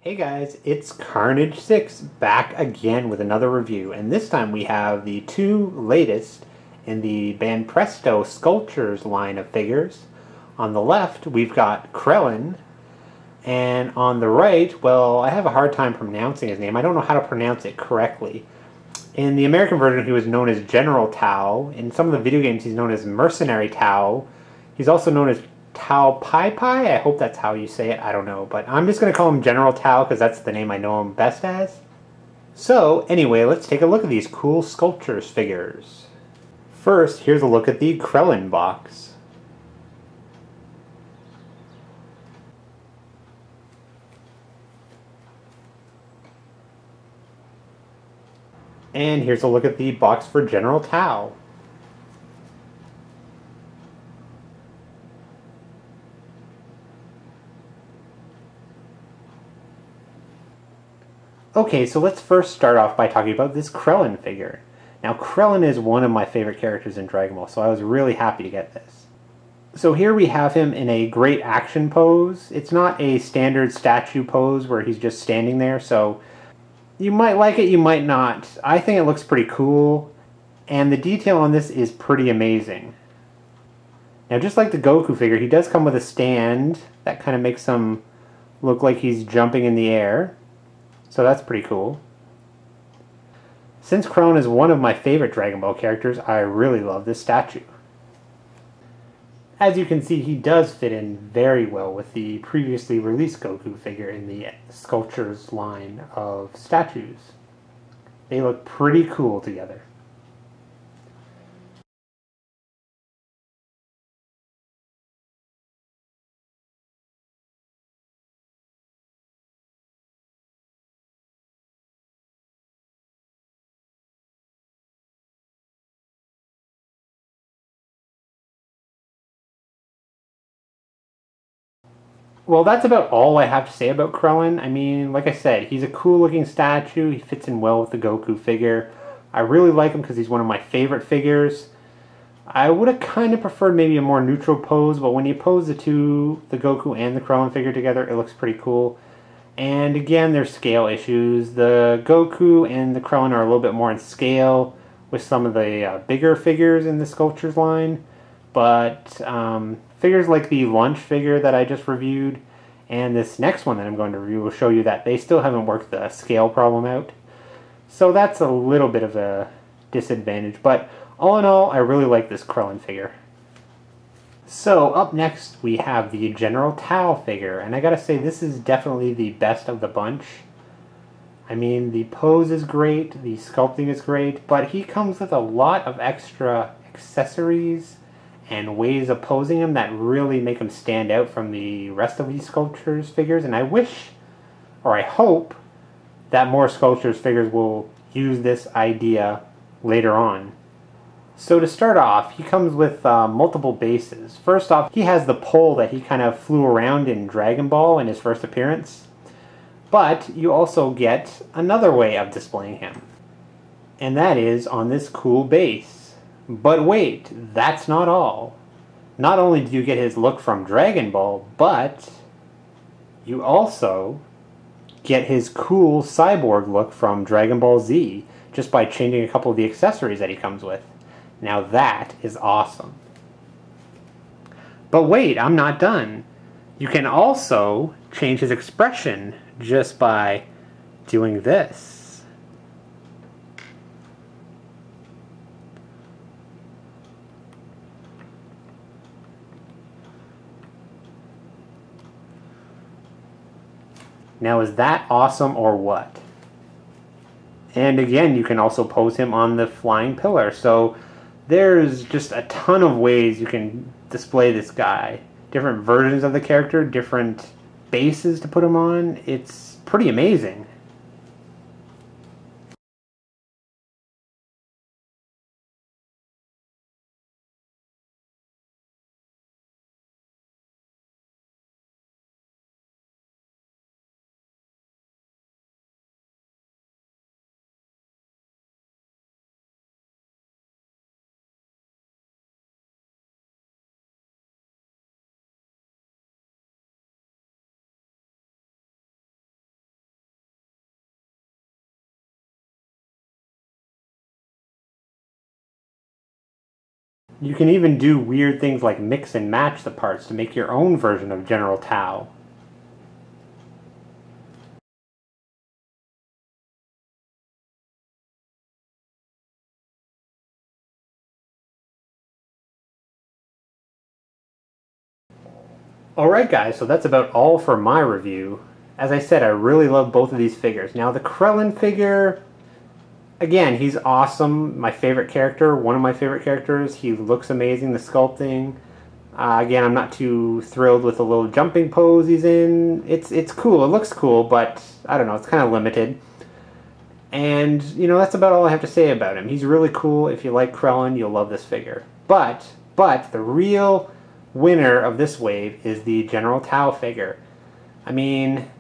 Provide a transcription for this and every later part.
Hey guys, it's Carnage6 back again with another review, and this time we have the two latest in the Banpresto SCultures line of figures. On the left, we've got Krillin, and on the right, well, I have a hard time pronouncing his name. I don't know how to pronounce it correctly. In the American version, he was known as General Tao. In some of the video games, he's known as Mercenary Tao. He's also known as Tao Pai Pai. I hope that's how you say it. I don't know. But I'm just going to call him General Tao because that's the name I know him best as. So, anyway, let's take a look at these cool SCultures figures. First, here's a look at the Krillin box. And here's a look at the box for General Tao. Okay, so let's first start off by talking about this Krillin figure. Now, Krillin is one of my favorite characters in Dragon Ball, so I was really happy to get this. So here we have him in a great action pose. It's not a standard statue pose where he's just standing there, so you might like it, you might not. I think it looks pretty cool, and the detail on this is pretty amazing. Now, just like the Goku figure, he does come with a stand that kind of makes him look like he's jumping in the air. So that's pretty cool. Since Krillin is one of my favorite Dragon Ball characters, I really love this statue. As you can see, he does fit in very well with the previously released Goku figure in the SCultures line of statues. They look pretty cool together. Well, that's about all I have to say about Krillin. I mean, like I said, he's a cool looking statue. He fits in well with the Goku figure. I really like him because he's one of my favorite figures. I would have kind of preferred maybe a more neutral pose, but when you pose the two, the Goku and the Krillin figure together, it looks pretty cool. And again, there's scale issues. The Goku and the Krillin are a little bit more in scale with some of the bigger figures in the SCultures line. But figures like the Lunch figure that I just reviewed and this next one that I'm going to review will show you that they still haven't worked the scale problem out. So that's a little bit of a disadvantage. But all in all, I really like this Krillin figure. So up next we have the General Tao figure, and I gotta say this is definitely the best of the bunch. I mean, the pose is great, the sculpting is great, but he comes with a lot of extra accessories and ways of posing him that really make him stand out from the rest of these SCultures figures, and I wish, or I hope, that more SCultures figures will use this idea later on. So to start off, he comes with multiple bases. First off, he has the pole that he kind of flew around in Dragon Ball in his first appearance. But you also get another way of displaying him. And that is on this cool base. But wait, that's not all. Not only do you get his look from Dragon Ball, but you also get his cool cyborg look from Dragon Ball Z just by changing a couple of the accessories that he comes with. Now that is awesome. But wait, I'm not done. You can also change his expression just by doing this. Now is that awesome or what? And again, you can also pose him on the flying pillar. So there's just a ton of ways you can display this guy. Different versions of the character, different bases to put him on. It's pretty amazing. You can even do weird things like mix and match the parts to make your own version of General Tao. Alright guys, so that's about all for my review. As I said, I really love both of these figures. Now the Krillin figure, again, he's awesome. My favorite character, one of my favorite characters. He looks amazing, the sculpting. Again, I'm not too thrilled with the little jumping pose he's in. It's cool, it looks cool, but I don't know, it's kind of limited. And, you know, that's about all I have to say about him. He's really cool. If you like Krillin, you'll love this figure. But the real winner of this wave is the General Tao figure. I mean,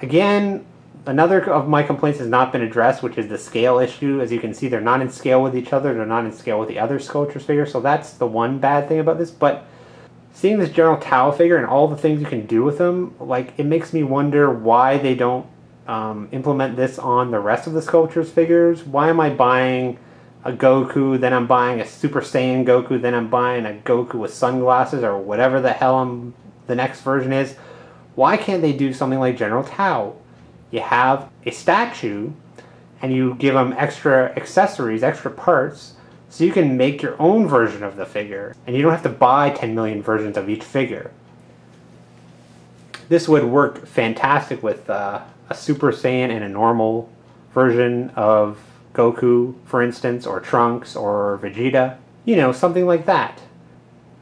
again, another of my complaints has not been addressed, which is the scale issue. As you can see, they're not in scale with each other. They're not in scale with the other Sculptures figures, so that's the one bad thing about this. But seeing this General Tao figure and all the things you can do with him, like, it makes me wonder why they don't implement this on the rest of the Sculptures figures. Why am I buying a Goku, then I'm buying a Super Saiyan Goku, then I'm buying a Goku with sunglasses, or whatever the hell the next version is? Why can't they do something like General Tao? You have a statue, and you give them extra accessories, extra parts, so you can make your own version of the figure, and you don't have to buy 10 million versions of each figure. This would work fantastic with a Super Saiyan and a normal version of Goku, for instance, or Trunks, or Vegeta. You know, something like that.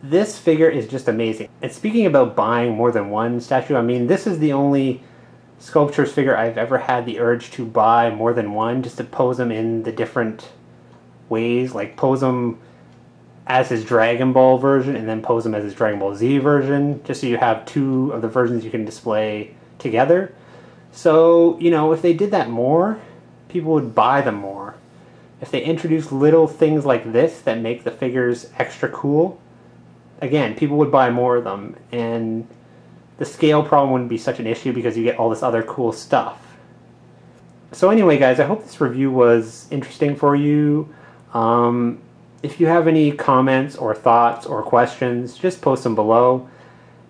This figure is just amazing. And speaking about buying more than one statue, I mean, this is the only Sculptures figure I've ever had the urge to buy more than one, just to pose them in the different ways. Like, pose them as his Dragon Ball version, and then pose them as his Dragon Ball Z version, just so you have two of the versions you can display together. So, you know, if they did that more, people would buy them more. If they introduce little things like this that make the figures extra cool, again, people would buy more of them, and the scale problem wouldn't be such an issue because you get all this other cool stuff. So anyway, guys, I hope this review was interesting for you. If you have any comments or thoughts or questions, just post them below.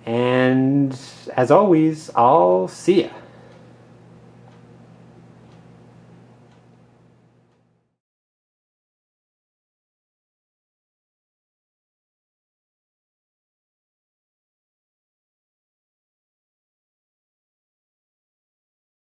And as always, I'll see ya.